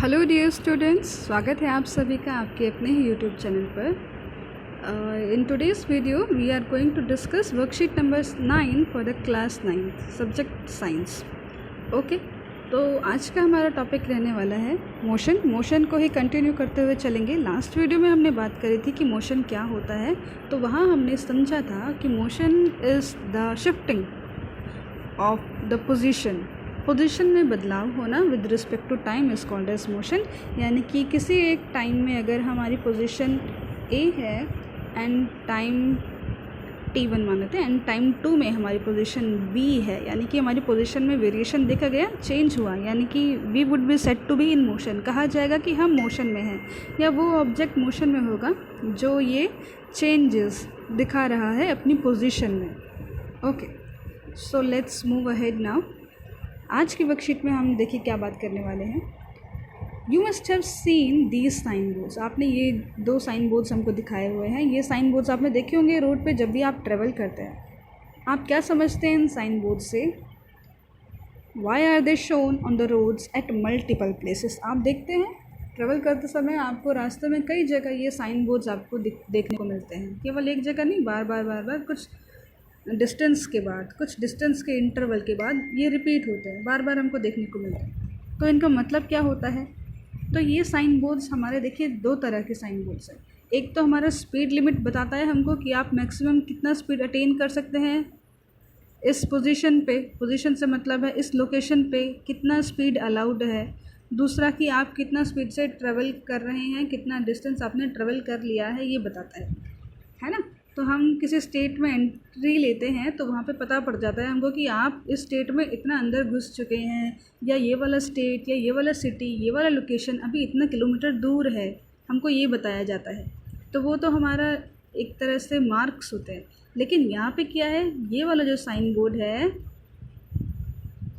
Hello dear students, स्वागत है आप सभी का आपके अपने ही यूट्यूब चैनल पर। In today's video we are going to discuss worksheet number 9 for the class 9 subject science. Okay, तो आज का हमारा टॉपिक रहने वाला है मोशन को ही कंटिन्यू करते हुए चलेंगे। लास्ट वीडियो में हमने बात करी थी कि मोशन क्या होता है, तो वहाँ हमने समझा था कि motion is the shifting of the position में बदलाव होना with respect to time is called as motion. यानी कि किसी एक टाइम में अगर हमारी पोजीशन ए है एंड टाइम t1 मान लेते हैं एंड टाइम 2 में हमारी पोजीशन बी है, यानी कि हमारी पोजीशन में वेरिएशन देखा गया, चेंज हुआ, यानी कि we would be said to be in motion. कहा जाएगा कि हम मोशन में हैं, या वो ऑब्जेक्ट मोशन में होगा जो ये चेंजेस दिखा रहा है अपनी पोजीशन में। Okay, so let's move ahead now. आज की वर्कशीट में हम देखिए क्या बात करने वाले हैं। You must have seen these sign boards. आपने ये दो साइन बोर्ड्स हमको दिखाए हुए हैं। ये साइन बोर्ड्स आपने देखे होंगे रोड पे जब भी आप ट्रेवल करते हैं। आप क्या समझते हैं इन साइन बोर्ड से? Why are they shown on the roads at multiple places. आप देखते हैं ट्रेवल करते समय आपको रास्ते में कई जगह ये साइन बोर्ड्स आपको देखने को मिलते हैं। केवल एक जगह नहीं, बार बार कुछ डिस्टेंस के बाद, कुछ डिस्टेंस के इंटरवल के बाद ये रिपीट होते हैं, बार बार हमको देखने को मिलते हैं। तो इनका मतलब क्या होता है? तो ये साइन बोर्ड्स हमारे देखिए दो तरह के साइन बोर्ड्स हैं। एक तो हमारा स्पीड लिमिट बताता है हमको कि आप मैक्सिमम कितना स्पीड अटेन कर सकते हैं इस पोजीशन पे। पोजीशन से मतलब है इस लोकेशन पे कितना स्पीड अलाउड है। दूसरा कि आप कितना स्पीड से ट्रेवल कर रहे हैं, कितना डिस्टेंस आपने ट्रेवल कर लिया है, ये बताता है ना। तो हम किसी स्टेट में एंट्री लेते हैं तो वहाँ पे पता पड़ जाता है हमको कि आप इस स्टेट में इतना अंदर घुस चुके हैं, या ये वाला स्टेट या ये वाला सिटी, ये वाला लोकेशन अभी इतना किलोमीटर दूर है, हमको ये बताया जाता है। तो वो तो हमारा एक तरह से मार्क्स होते हैं। लेकिन यहाँ पे क्या है, ये वाला जो साइन बोर्ड है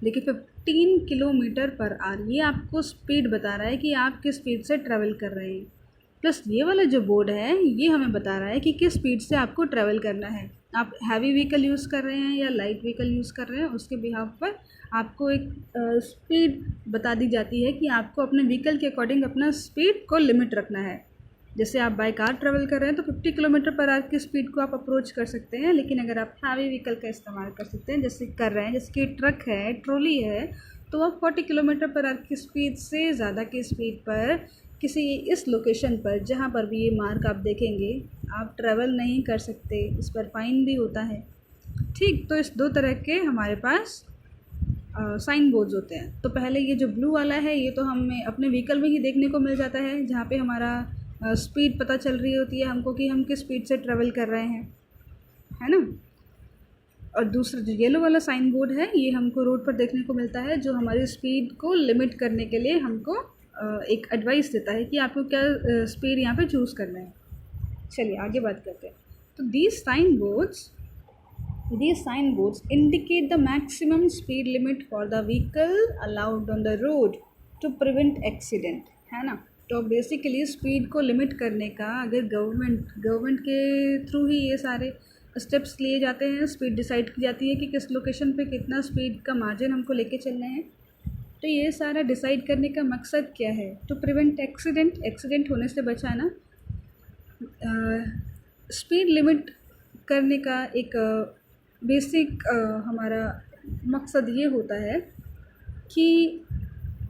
देखिए 15 किलोमीटर पर आवर, ये आपको स्पीड बता रहा है कि आप किस स्पीड से ट्रैवल कर रहे हैं। प्लस ये वाला जो बोर्ड है ये हमें बता रहा है कि किस स्पीड से आपको ट्रैवल करना है। आप हैवी व्हीकल यूज़ कर रहे हैं या लाइट व्हीकल यूज़ कर रहे हैं, उसके बिहाफ पर आपको एक स्पीड बता दी जाती है कि आपको अपने व्हीकल के अकॉर्डिंग अपना स्पीड को लिमिट रखना है। जैसे आप बाय कार ट्रैवल कर रहे हैं तो 50 किलोमीटर पर आवर की स्पीड को आप अप्रोच कर सकते हैं। लेकिन अगर आप हैवी व्हीकल का इस्तेमाल कर सकते हैं, जैसे कर रहे हैं, जैसे कि ट्रक है, ट्रॉली है, तो आप 40 किलोमीटर पर आवर की स्पीड से ज़्यादा की स्पीड पर किसी इस लोकेशन पर जहाँ पर भी ये मार्क आप देखेंगे आप ट्रैवल नहीं कर सकते। इस पर फाइन भी होता है। ठीक, तो इस दो तरह के हमारे पास साइन बोर्ड्स होते हैं। तो पहले ये जो ब्लू वाला है ये तो हमें अपने व्हीकल में ही देखने को मिल जाता है, जहाँ पे हमारा स्पीड पता चल रही होती है हमको कि हम किस स्पीड से ट्रैवल कर रहे हैं, है ना। और दूसरा जो येलो वाला साइन बोर्ड है ये हमको रोड पर देखने को मिलता है, जो हमारी स्पीड को लिमिट करने के लिए हमको एक एडवाइस देता है कि आपको क्या स्पीड यहाँ पे चूज़ करना है। चलिए आगे बात करते हैं। तो these sign boards indicate the maximum speed limit for the vehicle allowed on the road to prevent accident, है ना। तो बेसिकली स्पीड को लिमिट करने का अगर गवर्नमेंट के थ्रू ही ये सारे स्टेप्स लिए जाते हैं, स्पीड डिसाइड की जाती है कि किस लोकेशन पे कितना स्पीड का मार्जिन हमको लेके चलना है। तो ये सारा डिसाइड करने का मकसद क्या है? टू प्रिवेंट एक्सीडेंट होने से बचाना। स्पीड लिमिट करने का एक बेसिक हमारा मकसद ये होता है कि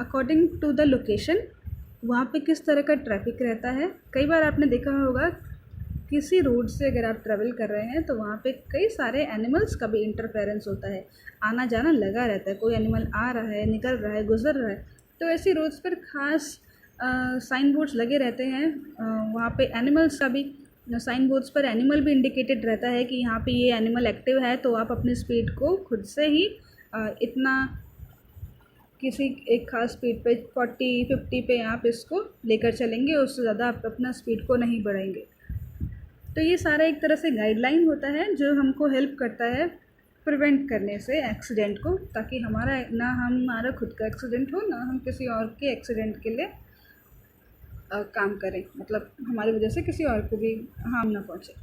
अकॉर्डिंग टू द लोकेशन वहाँ पे किस तरह का ट्रैफिक रहता है। कई बार आपने देखा होगा किसी रोड से अगर आप ट्रैवल कर रहे हैं तो वहाँ पे कई सारे एनिमल्स का भी इंटरफेरेंस होता है, आना जाना लगा रहता है, कोई एनिमल आ रहा है, निकल रहा है, गुजर रहा है। तो ऐसी रोड्स पर ख़ास साइन बोर्ड्स लगे रहते हैं। वहाँ पे एनिमल्स का भी साइन बोर्ड्स पर एनिमल भी इंडिकेटेड रहता है कि यहाँ पे ये एनिमल एक्टिव है, तो आप अपनी स्पीड को खुद से ही इतना किसी एक ख़ास स्पीड पे 40-50 पे आप इसको लेकर चलेंगे, उससे ज़्यादा आप अपना स्पीड को नहीं बढ़ाएंगे। तो ये सारा एक तरह से गाइडलाइन होता है जो हमको हेल्प करता है प्रिवेंट करने से एक्सीडेंट को, ताकि हमारा खुद का एक्सीडेंट हो, ना हम किसी और के एक्सीडेंट के लिए काम करें, मतलब हमारी वजह से किसी और को भी हार्म ना पहुँचे।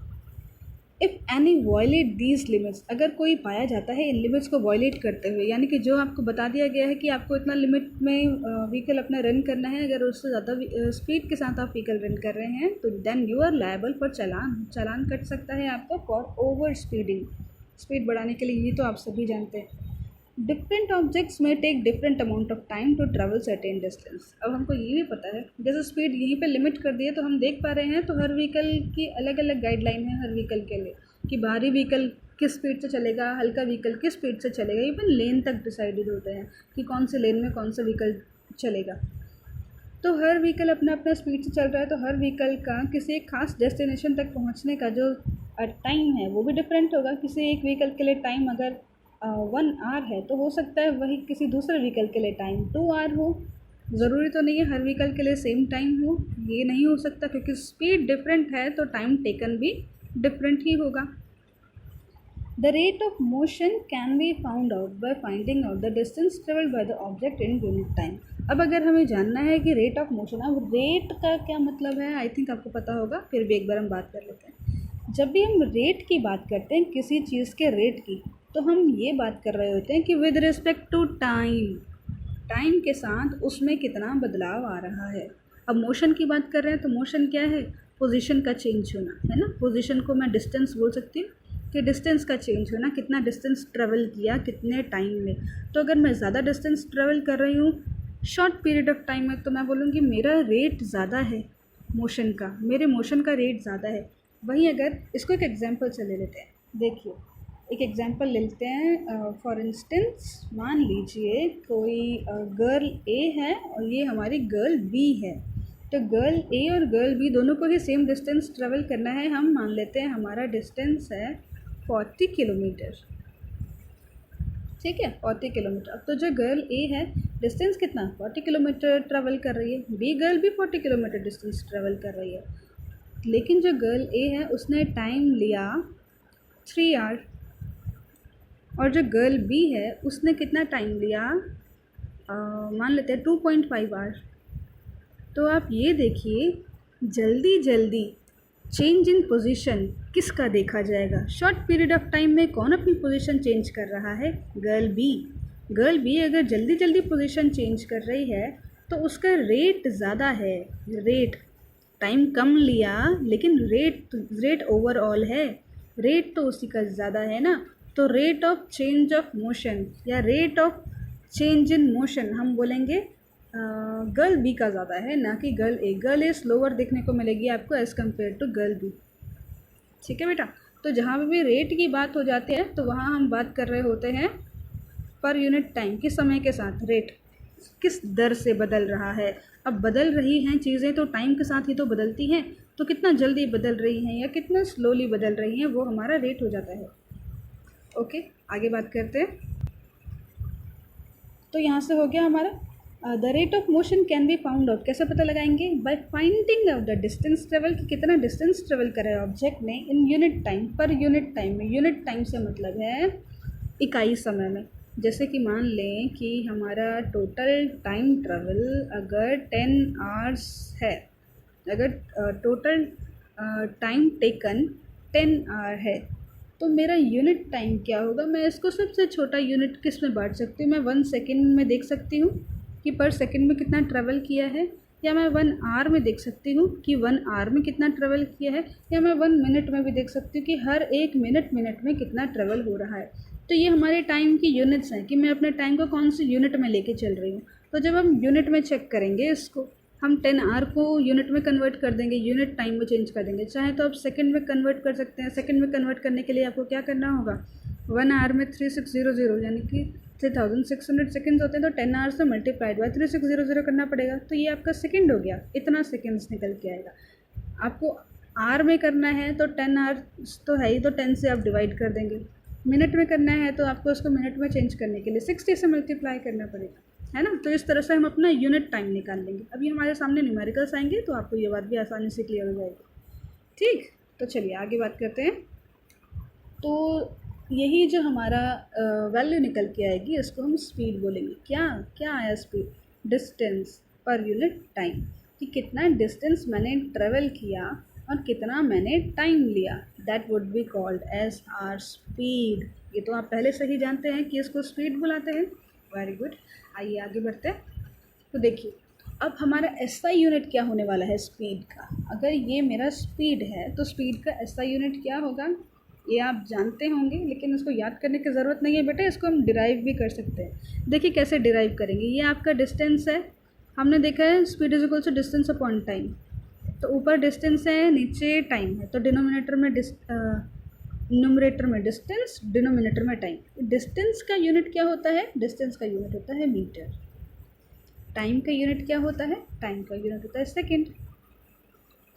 If any violate these limits, अगर कोई पाया जाता है इन लिमिट्स को वायलेट करते हुए, यानी कि जो आपको बता दिया गया है कि आपको इतना लिमिट में व्हीकल अपना रन करना है, अगर उससे ज़्यादा स्पीड के साथ आप व्हीकल रन कर रहे हैं तो then you are liable for चालान कट सकता है आपको फॉर ओवर स्पीडिंग, स्पीड बढ़ाने के लिए। ये तो आप सभी जानते हैं। डिफरेंट ऑब्जेक्ट्स में take different amount of time to travel certain distance. अब हमको ये भी पता है, जैसे स्पीड यहीं पे लिमिट कर दी है तो हम देख पा रहे हैं, तो हर व्हीकल की अलग अलग गाइडलाइन है हर व्हीकल के लिए कि भारी व्हीकल किस स्पीड से चलेगा, हल्का व्हीकल किस स्पीड से चलेगा। इवन लेन तक डिसाइडेड होते हैं कि कौन से लेन में कौन सा व्हीकल चलेगा। तो हर व्हीकल अपना अपना स्पीड से चल रहा है, तो हर व्हीकल का किसी एक खास डेस्टिनेशन तक पहुंचने का जो टाइम है वो भी डिफरेंट होगा। किसी एक व्हीकल के लिए टाइम अगर 1 आवर है तो हो सकता है वही किसी दूसरे व्हीकल के लिए टाइम 2 आवर हो। ज़रूरी तो नहीं है हर व्हीकल के लिए सेम टाइम हो, ये नहीं हो सकता, क्योंकि स्पीड डिफरेंट है तो टाइम टेकन भी डिफरेंट ही होगा। The rate of motion can be found out by finding out the distance travelled by the object in unit time. अब अगर हमें जानना है कि रेट ऑफ मोशन, अब रेट का क्या मतलब है, आई थिंक आपको पता होगा, फिर भी एक बार हम बात कर लेते हैं। जब भी हम रेट की बात करते हैं किसी चीज़ के रेट की, तो हम ये बात कर रहे होते हैं कि with respect to time, time के साथ उसमें कितना बदलाव आ रहा है। अब मोशन की बात कर रहे हैं तो मोशन क्या है, पोजीशन का चेंज होना, है ना। पोजीशन को मैं डिस्टेंस बोल सकती हूँ कि डिस्टेंस का चेंज होना, कितना डिस्टेंस ट्रेवल किया कितने टाइम में। तो अगर मैं ज़्यादा डिस्टेंस ट्रेवल कर रही हूँ शॉर्ट पीरियड ऑफ टाइम में, तो मैं बोलूँगी मेरा रेट ज़्यादा है मोशन का, मेरे मोशन का रेट ज़्यादा है। वहीं अगर इसको एक एग्जांपल से ले लेते हैं, देखिए एक एग्जांपल ले लेते हैं। फॉर इंस्टेंस मान लीजिए कोई गर्ल ए है और ये हमारी गर्ल बी है। तो गर्ल ए और गर्ल बी दोनों को ही सेम डिस्टेंस ट्रेवल करना है। हम मान लेते हैं हमारा डिस्टेंस है 40 किलोमीटर, ठीक है, 40 किलोमीटर। अब तो जो गर्ल ए है डिस्टेंस कितना 40 किलोमीटर ट्रेवल कर रही है, बी गर्ल भी 40 किलोमीटर डिस्टेंस ट्रेवल कर रही है। लेकिन जो गर्ल ए है उसने टाइम लिया 3 आवर और जो गर्ल बी है उसने कितना टाइम लिया, मान लेते हैं 2.5 आवर। तो आप ये देखिए जल्दी जल्दी चेंज इन पोजीशन किसका देखा जाएगा, शॉर्ट पीरियड ऑफ टाइम में कौन अपनी पोजीशन चेंज कर रहा है, गर्ल बी। गर्ल बी अगर जल्दी जल्दी पोजीशन चेंज कर रही है तो उसका रेट ज़्यादा है। रेट, टाइम कम लिया लेकिन रेट ओवरऑल है, रेट तो उसी का ज़्यादा है ना। तो rate of change of motion या rate of change in motion हम बोलेंगे गर्ल बी का ज़्यादा है, ना कि girl A. Girl A slower देखने को मिलेगी आपको as compare to girl B, ठीक है बेटा। तो जहाँ भी रेट की बात हो जाती है तो वहाँ हम बात कर रहे होते हैं पर यूनिट टाइम, किस समय के साथ रेट किस दर से बदल रहा है। अब बदल रही हैं चीज़ें तो टाइम के साथ ही तो बदलती हैं, तो कितना जल्दी बदल रही हैं या कितना स्लोली बदल रही हैं वो हमारा रेट हो जाता है। ओके, आगे बात करते हैं। तो यहाँ से हो गया हमारा the rate of motion can be found out, कैसे पता लगाएंगे, by finding out the distance travel, कि कितना डिस्टेंस ट्रेवल करा है ऑब्जेक्ट ने in unit time, per unit time में। यूनिट टाइम से मतलब है इकाई समय में। जैसे कि मान लें कि हमारा टोटल टाइम ट्रेवल अगर 10 आवर्स है, अगर टोटल टाइम टेकन 10 आवर है, तो मेरा यूनिट टाइम क्या होगा। मैं इसको सबसे छोटा यूनिट किस में बांट सकती हूँ, मैं 1 सेकेंड में देख सकती हूँ कि पर सेकेंड में कितना ट्रेवल किया है, या मैं 1 आवर में देख सकती हूँ कि 1 आवर में कितना ट्रेवल किया है, या मैं 1 मिनट में भी देख सकती हूँ कि हर एक मिनट में कितना ट्रेवल हो रहा है। तो ये हमारे टाइम की यूनिट्स हैं कि मैं अपने टाइम को कौन सी यूनिट में लेके चल रही हूँ। तो जब हम यूनिट में चेक करेंगे इसको, हम 10 आवर को यूनिट में कन्वर्ट कर देंगे, यूनिट टाइम में चेंज कर देंगे। चाहे तो आप सेकंड में कन्वर्ट कर सकते हैं। सेकंड में कन्वर्ट करने के लिए आपको क्या करना होगा, 1 आवर में 3600 यानी कि 3600 सेकेंड्स होते हैं, तो 10 आवर्स से मल्टीप्लाइड बाय 3600 करना पड़ेगा। तो ये आपका सेकंड हो गया, इतना सेकेंड्स निकल के आएगा। आपको आवर में करना है तो 10 आवर्स तो है ही, तो 10 से आप डिवाइड कर देंगे। मिनट में करना है तो आपको उसको मिनट में चेंज करने के लिए 60 से मल्टीप्लाई करना पड़ेगा, है ना। तो इस तरह से हम अपना यूनिट टाइम निकाल लेंगे। अभी हमारे सामने न्यूमेरिकल्स आएंगे तो आपको ये बात भी आसानी से क्लियर हो जाएगी, ठीक। तो चलिए आगे बात करते हैं। तो यही जो हमारा वैल्यू निकल के आएगी इसको हम स्पीड बोलेंगे। क्या क्या आया speed, distance per unit time, कि कितना डिस्टेंस मैंने ट्रेवल किया और कितना मैंने टाइम लिया, that would be called as are speed. ये तो आप पहले से ही जानते हैं कि इसको स्पीड बुलाते हैं। वेरी गुड, आइए आगे बढ़ते हैं। तो देखिए अब हमारा एसआई यूनिट क्या होने वाला है स्पीड का। अगर ये मेरा स्पीड है तो स्पीड का एसआई यूनिट क्या होगा ये आप जानते होंगे, लेकिन उसको याद करने की ज़रूरत नहीं है बेटा, इसको हम डिराइव भी कर सकते हैं। देखिए कैसे डिराइव करेंगे। ये आपका डिस्टेंस है, हमने देखा है speed is equal to distance upon time. तो ऊपर डिस्टेंस है, नीचे टाइम है, तो डिनोमिनेटर में न्यूमरेटर में डिस्टेंस, डिनोमिनेटर में टाइम। डिस्टेंस का यूनिट क्या होता है, डिस्टेंस का यूनिट होता है मीटर। टाइम का यूनिट क्या होता है, टाइम का यूनिट होता है सेकंड।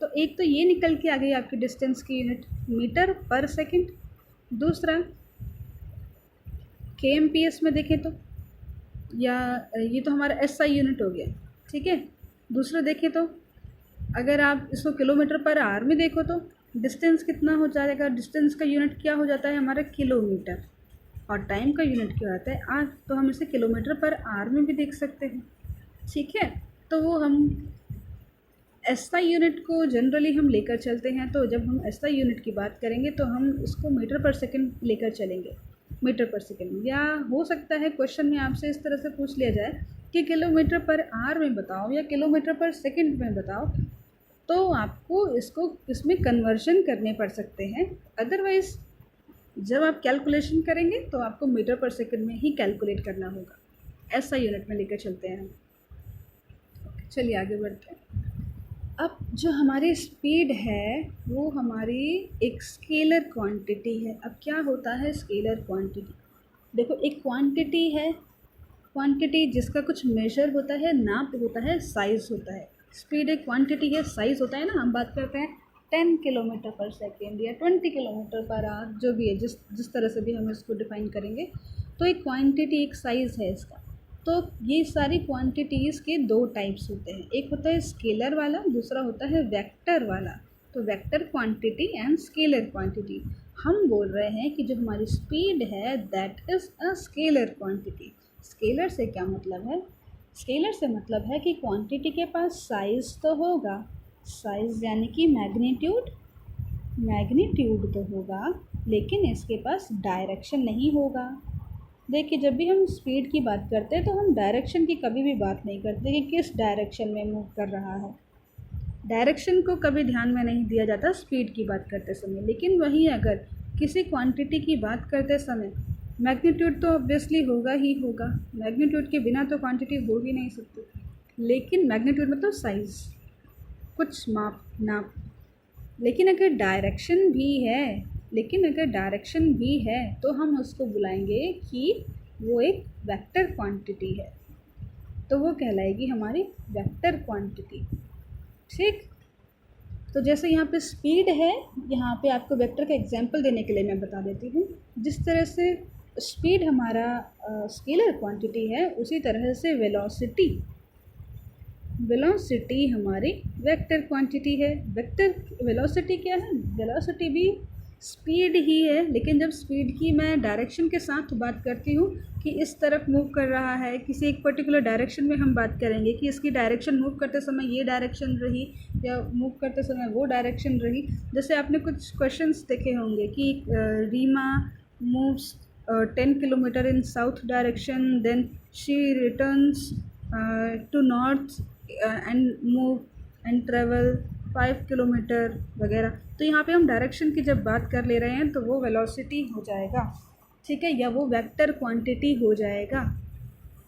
तो एक तो ये निकल के आ गई आपकी डिस्टेंस की यूनिट मीटर पर सेकंड। दूसरा KMPS में देखें तो, या ये तो हमारा SI यूनिट हो गया, ठीक है। दूसरा देखें तो अगर आप इसको किलोमीटर पर आवर में देखो तो डिस्टेंस कितना हो जाएगा, डिस्टेंस का यूनिट क्या हो जाता है हमारा किलोमीटर, और टाइम का यूनिट क्या होता है आवर। तो हम इसे किलोमीटर पर आवर में भी देख सकते हैं, ठीक है। तो वो हम SI यूनिट को जनरली हम लेकर चलते हैं। तो जब हम SI यूनिट की बात करेंगे तो हम इसको मीटर पर सेकंड लेकर चलेंगे, मीटर पर सेकंड। या हो सकता है क्वेश्चन में आपसे इस तरह से पूछ लिया जाए कि किलोमीटर पर आवर में बताओ या किलोमीटर पर सेकंड में बताओ, तो आपको इसको इसमें कन्वर्जन करने पड़ सकते हैं। अदरवाइज़ जब आप कैलकुलेशन करेंगे तो आपको मीटर पर सेकंड में ही कैलकुलेट करना होगा। SI यूनिट में लेकर चलते हैं हम। चलिए आगे बढ़ते हैं। अब जो हमारी स्पीड है वो हमारी एक स्केलर क्वांटिटी है। अब क्या होता है स्केलर क्वांटिटी, देखो एक क्वांटिटी है, क्वांटिटी जिसका कुछ मेजर होता है, नाप होता है, साइज़ होता है। स्पीड एक क्वांटिटी है, साइज़ होता है ना। हम बात करते हैं 10 किलोमीटर पर सेकेंड या 20 किलोमीटर पर आवर, जो भी है, जिस तरह से भी हम इसको डिफ़ाइन करेंगे। तो एक क्वांटिटी, एक साइज़ है इसका। तो ये सारी क्वांटिटीज़ के दो टाइप्स होते हैं, एक होता है स्केलर वाला, दूसरा होता है वेक्टर वाला। तो vector quantity and scalar quantity. हम बोल रहे हैं कि जो हमारी स्पीड है that is a scalar quantity. Scalar से क्या मतलब है, स्केलर से मतलब है कि क्वांटिटी के पास साइज़ तो होगा, साइज़ यानी कि मैग्नीट्यूड, मैग्नीट्यूड तो होगा, लेकिन इसके पास डायरेक्शन नहीं होगा। देखिए जब भी हम स्पीड की बात करते हैं तो हम डायरेक्शन की कभी भी बात नहीं करते कि किस डायरेक्शन में मूव कर रहा है। डायरेक्शन को कभी ध्यान में नहीं दिया जाता स्पीड की बात करते समय। लेकिन वहीं अगर किसी क्वांटिटी की बात करते समय मैग्नीट्यूड तो ऑब्वियसली होगा ही होगा, मैग्नीट्यूड के बिना तो क्वांटिटी हो ही नहीं सकती। लेकिन मैग्नीट्यूड मतलब साइज़, कुछ नाप। लेकिन अगर डायरेक्शन भी है तो हम उसको बुलाएंगे कि वो एक वेक्टर क्वांटिटी है, तो वो कहलाएगी हमारी वेक्टर क्वांटिटी, ठीक। तो जैसे यहाँ पे स्पीड है, यहाँ पे आपको वेक्टर का एग्जांपल देने के लिए मैं बता देती हूँ। जिस तरह से स्पीड हमारा स्केलर क्वांटिटी है, उसी तरह से वेलोसिटी हमारी वेक्टर क्वांटिटी है। वेक्टर वेलोसिटी क्या है, वेलोसिटी भी स्पीड ही है, लेकिन जब स्पीड की मैं डायरेक्शन के साथ बात करती हूँ कि इस तरफ मूव कर रहा है, किसी एक पर्टिकुलर डायरेक्शन में हम बात करेंगे कि इसकी डायरेक्शन मूव करते समय ये डायरेक्शन रही या मूव करते समय वो डायरेक्शन रही। जैसे आपने कुछ क्वेश्चंस देखे होंगे कि Reema moves 10 kilometre in south direction, then she returns to north and move and travel 5 kilometre वगैरह। तो यहाँ पे हम डायरेक्शन की जब बात कर ले रहे हैं तो वो वेलोसिटी हो जाएगा, ठीक है, या वो वेक्टर क्वांटिटी हो जाएगा।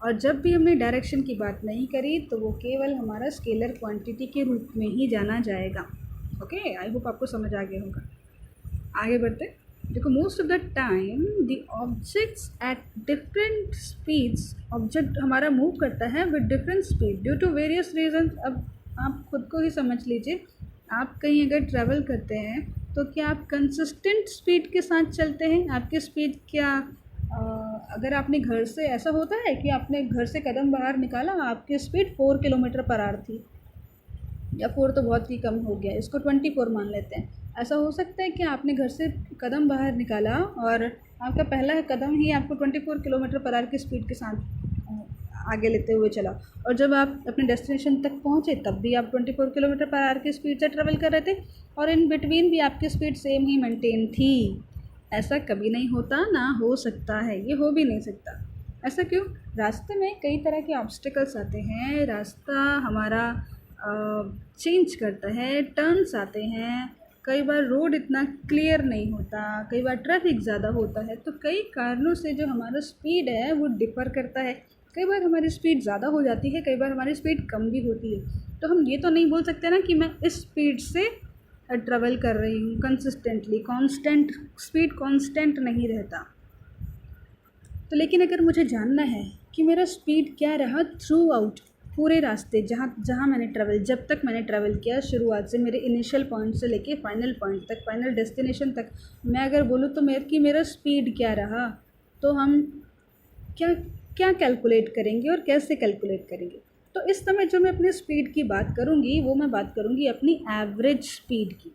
और जब भी हमने डायरेक्शन की बात नहीं करी तो वो केवल हमारा स्केलर क्वांटिटी के रूप में ही जाना जाएगा। ओके, आई होप आपको समझ आ गया होगा। आगे बढ़ते। देखो most of the time the objects at different speeds, object हमारा मूव करता है with different speed due to various reason. अब आप खुद को ही समझ लीजिए, आप कहीं अगर ट्रैवल करते हैं तो क्या आप कंसिस्टेंट स्पीड के साथ चलते हैं? आपकी स्पीड क्या अगर आपने घर से, ऐसा होता है कि आपने घर से कदम बाहर निकाला, आपकी स्पीड 4 किलोमीटर पर आवर थी, या 4 तो बहुत ही कम हो गया, इसको 24 मान लेते हैं। ऐसा हो सकता है कि आपने घर से कदम बाहर निकाला और आपका पहला कदम ही आपको 24 किलोमीटर पर आवर की स्पीड के साथ आगे लेते हुए चला, और जब आप अपने डेस्टिनेशन तक पहुँचे तब भी आप 24 किलोमीटर पर आवर की स्पीड से ट्रेवल कर रहे थे, और इन बिटवीन भी आपकी स्पीड सेम ही मेंटेन थी। ऐसा कभी नहीं होता, ना हो सकता है, ये हो भी नहीं सकता। ऐसा क्यों? रास्ते में कई तरह के ऑब्स्टिकल्स आते हैं, रास्ता हमारा चेंज करता है, टर्न्स आते हैं, कई बार रोड इतना क्लियर नहीं होता, कई बार ट्रैफिक ज़्यादा होता है, तो कई कारणों से जो हमारा स्पीड है वो डिफ़र करता है। कई बार हमारी स्पीड ज़्यादा हो जाती है, कई बार हमारी स्पीड कम भी होती है। तो हम ये तो नहीं बोल सकते ना कि मैं इस स्पीड से ट्रेवल कर रही हूँ कंसिस्टेंटली। कांस्टेंट स्पीड कांस्टेंट नहीं रहता। तो लेकिन अगर मुझे जानना है कि मेरा स्पीड क्या रहा थ्रू आउट, पूरे रास्ते जहाँ मैंने ट्रैवल, जब तक मैंने ट्रैवल किया शुरुआत से, मेरे इनिशियल पॉइंट से लेके फाइनल पॉइंट तक, फाइनल डेस्टिनेशन तक, मैं अगर बोलूँ तो मेरा स्पीड क्या रहा, तो हम क्या कैलकुलेट करेंगे और कैसे कैलकुलेट करेंगे? तो इस समय जो मैं अपनी स्पीड की बात करूँगी वो मैं बात करूँगी अपनी एवरेज स्पीड की।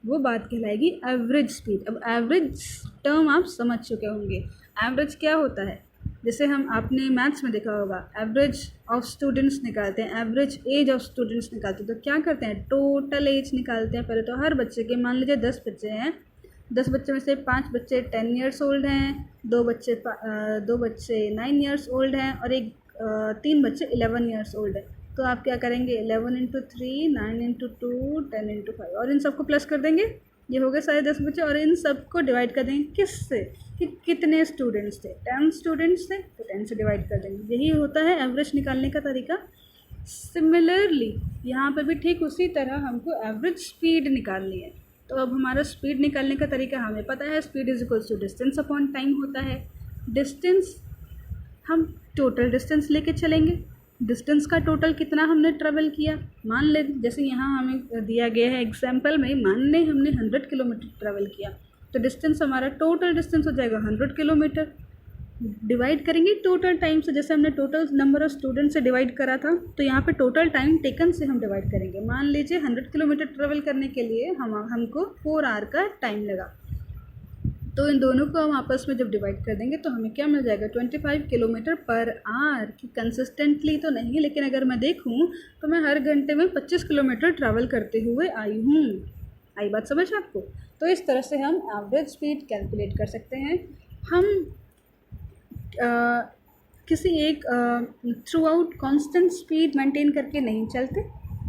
वो बात कहलाएगी एवरेज स्पीड। अब एवरेज टर्म आप समझ चुके होंगे। एवरेज क्या होता है? जैसे आपने मैथ्स में देखा होगा, एवरेज ऑफ स्टूडेंट्स निकालते हैं, एवरेज एज ऑफ स्टूडेंट्स निकालते हैं। तो क्या करते हैं? टोटल एज निकालते हैं पहले तो हर बच्चे के। मान लीजिए 10 बच्चे हैं, 10 बच्चे में से 5 बच्चे 10 ईयर्स ओल्ड हैं, 2 बच्चे 9 ईयर्स ओल्ड हैं, और 3 बच्चे 11 ईयर्स ओल्ड है। तो आप क्या करेंगे? 11 × 3, 9 × 2, 10 × 5, और इन सबको प्लस कर देंगे। ये हो गए सारे 10 बच्चे, और इन सबको डिवाइड कर देंगे किससे? कि कितने स्टूडेंट्स थे। 10 स्टूडेंट्स थे तो 10 से डिवाइड कर देंगे। यही होता है एवरेज निकालने का तरीका। सिमिलरली यहाँ पर भी ठीक उसी तरह हमको एवरेज स्पीड निकालनी है। तो अब हमारा स्पीड निकालने का तरीका हमें पता है, speed is equals to distance upon time होता है। डिस्टेंस हम टोटल डिस्टेंस लेके चलेंगे। डिस्टेंस का टोटल कितना हमने ट्रेवल किया, मान ले, जैसे यहाँ हमें दिया गया है एग्जाम्पल में, मान लें हमने 100 किलोमीटर ट्रेवल किया, तो डिस्टेंस हमारा टोटल डिस्टेंस हो जाएगा 100 किलोमीटर। डिवाइड करेंगे टोटल टाइम से, जैसे हमने टोटल नंबर ऑफ स्टूडेंट से डिवाइड करा था, तो यहाँ पे टोटल टाइम टेकन से हम डिवाइड करेंगे। मान लीजिए 100 किलोमीटर ट्रेवल करने के लिए हमको 4 आवर का टाइम लगा, तो इन दोनों को हम आपस में जब डिवाइड कर देंगे तो हमें क्या मिल जाएगा? 25 किलोमीटर पर आवर। कि कंसिस्टेंटली तो नहीं, लेकिन अगर मैं देखूँ तो मैं हर घंटे में 25 किलोमीटर ट्रैवल करते हुए आई हूँ। आई बात समझ आपको? तो इस तरह से हम एवरेज स्पीड कैलकुलेट कर सकते हैं। हम किसी एक through out constant speed maintain करके नहीं चलते,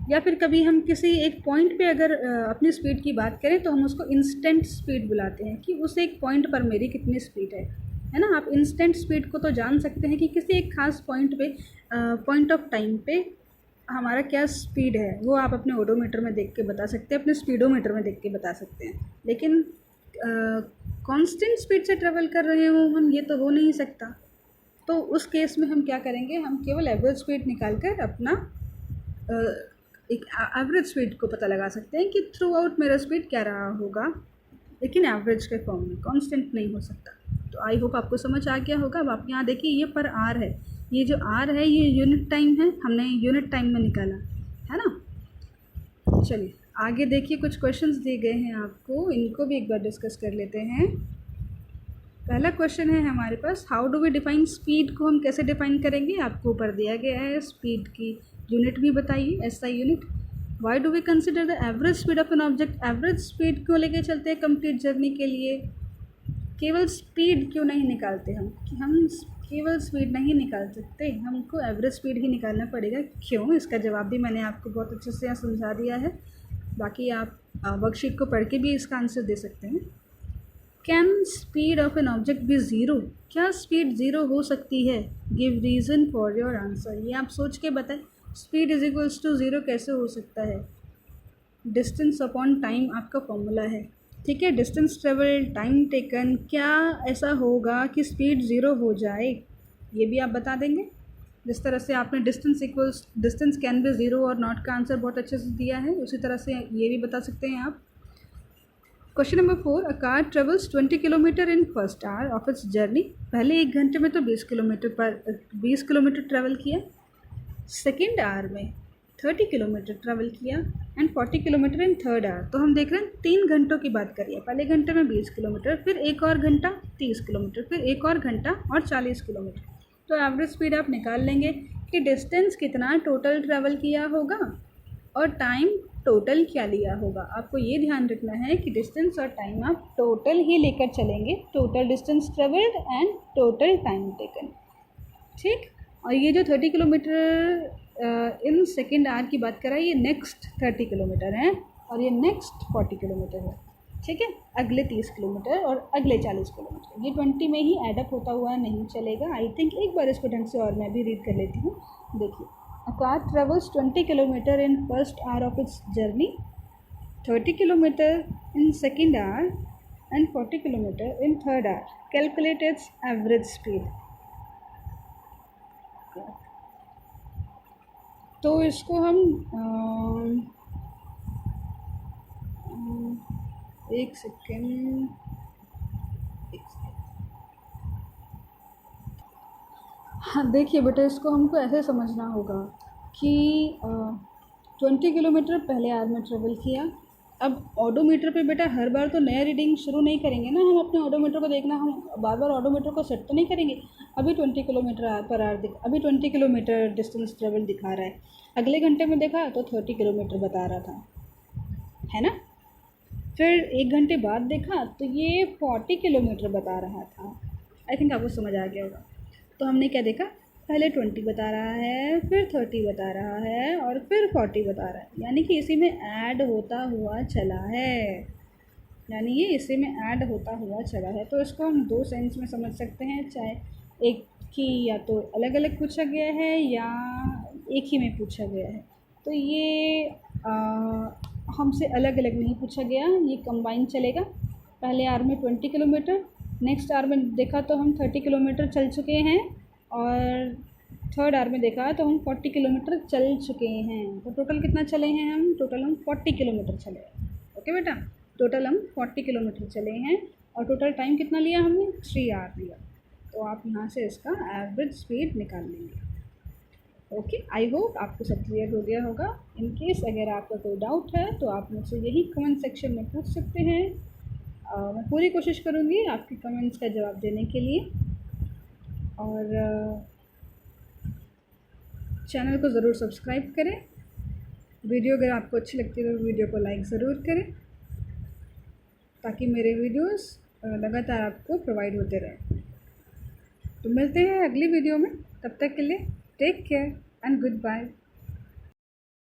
या फिर कभी हम किसी एक पॉइंट पे अगर अपनी स्पीड की बात करें तो हम उसको इंस्टेंट स्पीड बुलाते हैं, कि उस एक पॉइंट पर मेरी कितनी स्पीड है ना। आप इंस्टेंट स्पीड को तो जान सकते हैं कि किसी एक खास पॉइंट पे, पॉइंट ऑफ टाइम पे हमारा क्या स्पीड है, वो आप अपने ओडोमीटर में देख के बता सकते हैं, अपने स्पीडोमीटर में देख के बता सकते हैं। लेकिन कांस्टेंट स्पीड से ट्रेवल कर रहे हो हम, ये तो हो नहीं सकता। तो उस केस में हम क्या करेंगे? हम केवल एवरेज स्पीड निकाल कर अपना एक एवरेज स्पीड को पता लगा सकते हैं कि थ्रू आउट मेरा स्पीड क्या रहा होगा, लेकिन एवरेज के फॉर्म में, कांस्टेंट नहीं हो सकता। तो आई होप आपको समझ आ गया होगा। अब आप यहाँ देखिए, ये पर आर है, ये जो आर है ये यूनिट टाइम है, हमने यूनिट टाइम में निकाला है ना। चलिए आगे देखिए, कुछ क्वेश्चंस दिए गए हैं आपको, इनको भी एक बार डिस्कस कर लेते हैं। पहला क्वेश्चन है हमारे पास, how do we define speed को हम कैसे डिफाइन करेंगे? आपको ऊपर दिया गया है, स्पीड की यूनिट भी बताइए, SI unit. Why do we consider the average speed of an object? Average speed क्यों लेके चलते हैं कंप्लीट जर्नी के लिए? केवल स्पीड क्यों नहीं निकालते हम? कि हम केवल स्पीड नहीं निकाल सकते, हमको एवरेज स्पीड ही निकालना पड़ेगा। क्यों? इसका जवाब भी मैंने आपको बहुत अच्छे से यहाँ समझा दिया है, बाकी आप वर्कशीट को पढ़ के भी इसका आंसर दे सकते हैं। Can speed of an object be zero? क्या स्पीड ज़ीरो हो सकती है? Give reason for your answer. ये आप सोच के बताएं, speed is equals to zero कैसे हो सकता है? डिस्टेंस अपॉन टाइम आपका फॉर्मूला है, ठीक है। डिस्टेंस ट्रेवल, टाइम टेकन, क्या ऐसा होगा कि स्पीड ज़ीरो हो जाए? ये भी आप बता देंगे। जिस तरह से आपने डिस्टेंस कैन बी ज़ीरो और नॉट का आंसर बहुत अच्छे से दिया है, उसी तरह से ये भी बता सकते हैं आप। Question number 4, a car travels 20 kilometre in first hour of its journey. पहले 1 घंटे में तो 20 किलोमीटर ट्रैवल किया, सेकेंड आवर में 30 किलोमीटर ट्रैवल किया, and 40 kilometre in third hour. तो हम देख रहे हैं 3 घंटों की बात करिए। पहले घंटे में 20 किलोमीटर, फिर एक और घंटा 30 किलोमीटर, फिर एक और घंटा और 40 किलोमीटर। तो एवरेज स्पीड आप निकाल लेंगे कि डिस्टेंस कितना टोटल ट्रैवल किया होगा और टाइम टोटल क्या लिया होगा। आपको ये ध्यान रखना है कि डिस्टेंस और टाइम आप टोटल ही लेकर चलेंगे, total distance travelled and total time taken, ठीक। और ये जो 30 किलोमीटर इन सेकेंड आवर की बात करा, ये नेक्स्ट 30 किलोमीटर है और ये नेक्स्ट 40 किलोमीटर है, ठीक है। अगले 30 किलोमीटर और अगले 40 किलोमीटर, ये 20 में ही एडअप होता हुआ नहीं चलेगा। आई थिंक एक बार इसको ढंग से और मैं भी रीड कर लेती हूँ। देखिए, a car travels 20 kilometer in first hour of its journey, 30 kilometer in second hour and 40 kilometer in third hour. Calculate its average speed. तो इसको हम एक सेकेंड हाँ, देखिए बेटा, इसको हमको ऐसे समझना होगा कि 20 किलोमीटर पहले आवर में ट्रेवल किया। अब ऑडोमीटर पे बेटा हर बार तो नया रीडिंग शुरू नहीं करेंगे ना, हम अपने ऑडोमीटर को देखना, हम बार बार ऑडोमीटर को सेट तो नहीं करेंगे। अभी 20 किलोमीटर पर आवर अभी 20 किलोमीटर डिस्टेंस ट्रेवल दिखा रहा है, अगले घंटे में देखा तो 30 किलोमीटर बता रहा था, है ना। फिर एक घंटे बाद देखा तो ये 40 किलोमीटर बता रहा था। आई थिंक आपको समझ आ गया होगा। तो हमने क्या देखा, पहले 20 बता रहा है, फिर 30 बता रहा है और फिर 40 बता रहा है, यानी कि इसी में ऐड होता हुआ चला है, यानी ये इसी में ऐड होता हुआ चला है। तो इसको हम दो सेंस में समझ सकते हैं, चाहे एक की या तो अलग अलग पूछा गया है या एक ही में पूछा गया है। तो ये हमसे अलग अलग नहीं पूछा गया, ये कंबाइन चलेगा। पहले आवर में 20 किलोमीटर, नेक्स्ट आवर में देखा तो हम 30 किलोमीटर चल चुके हैं और थर्ड आवर में देखा तो हम 40 किलोमीटर चल चुके हैं। तो टोटल कितना चले हैं हम, टोटल हम 40 किलोमीटर चले हैं। ओके बेटा, टोटल हम 40 किलोमीटर चले हैं और टोटल टाइम कितना लिया हमने, 3 आवर लिया। तो आप यहाँ से इसका एवरेज स्पीड निकाल लेंगे। ओके, आई होप आपको सब क्लियर हो गया होगा। इन केस अगर आपका कोई डाउट है तो आप मुझसे यही कमेंट सेक्शन में पूछ सकते हैं। मैं पूरी कोशिश करूँगी आपके कमेंट्स का जवाब देने के लिए। और चैनल को ज़रूर सब्सक्राइब करें। वीडियो अगर आपको अच्छी लगती है तो वीडियो को लाइक ज़रूर करें, ताकि मेरे वीडियोस लगातार आपको प्रोवाइड होते रहें। तो मिलते हैं अगली वीडियो में, तब तक के लिए take care and good bye.